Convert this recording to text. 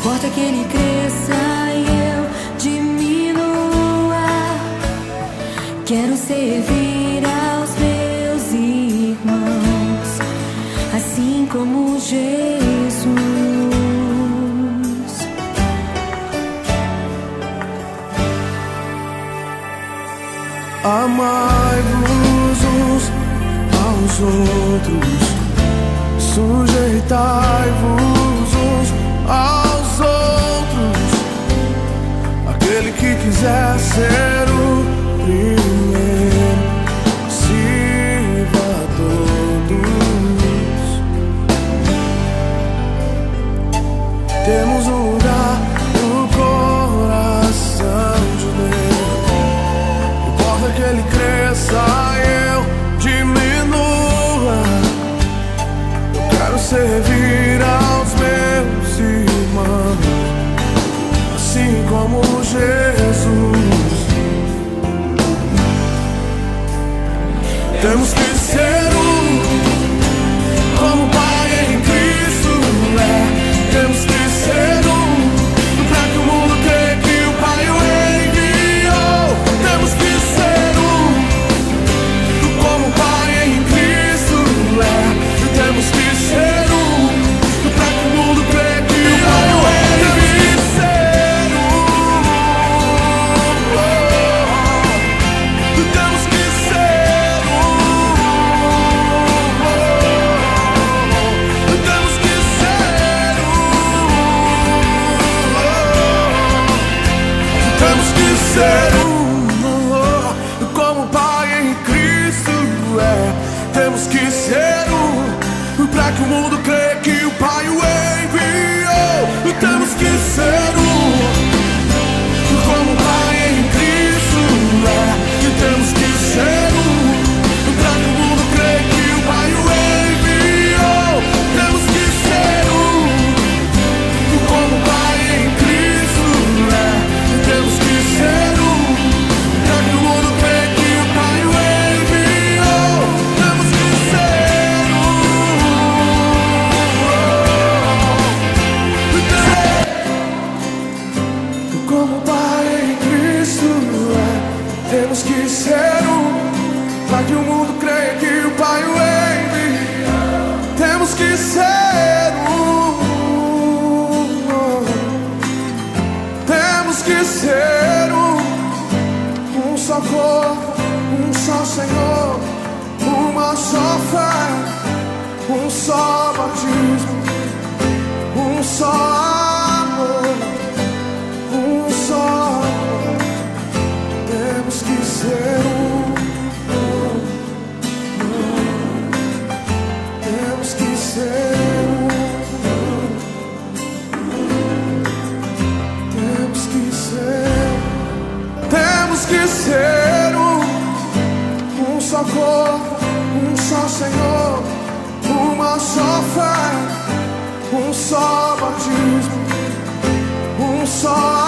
importa que ele cresça e eu diminua. Quero servir aos meus irmãos, assim como Jesus. Amai-vos uns aos outros, sujeitai-vos uns aos outros. Aquele que quiser ser o primeiro, sirva a todos. Temos um lugar no coração de Deus. Importa que ele cresça e eu diminua. Eu quero servir aos meus irmãos, assim como Jesus. Temos que ser como o Pai em Cristo é. Temos que ser pra que o mundo creia que o Pai o enviou. Temos que ser como o Pai em Cristo é. Temos que ser pra que o mundo creia que o Pai o enviou. Temos que ser temos que ser temos que ser como o Pai em Cristo é. Temos que ser pra que o mundo creia que o Pai o enviou. Temos que ser como o Pai em Cristo é. Temos que ser pra que o mundo creia que o Pai o enviou. Temos que ser como o Pai em Cristo é. Temos que ser pra que o mundo creia que o Pai o enviou. Temos que ser como o Pai em Cristo é. Temos que ser pra que o mundo creia que o Pai o enviou. Temos que ser temos que ser um só corpo, um só Senhor, uma só fé, um só batismo, um só amor, um só amor. Temos que ser temos que ser temos que ser temos que ser um só corpo, um só Senhor, uma só fé, um só batismo, um só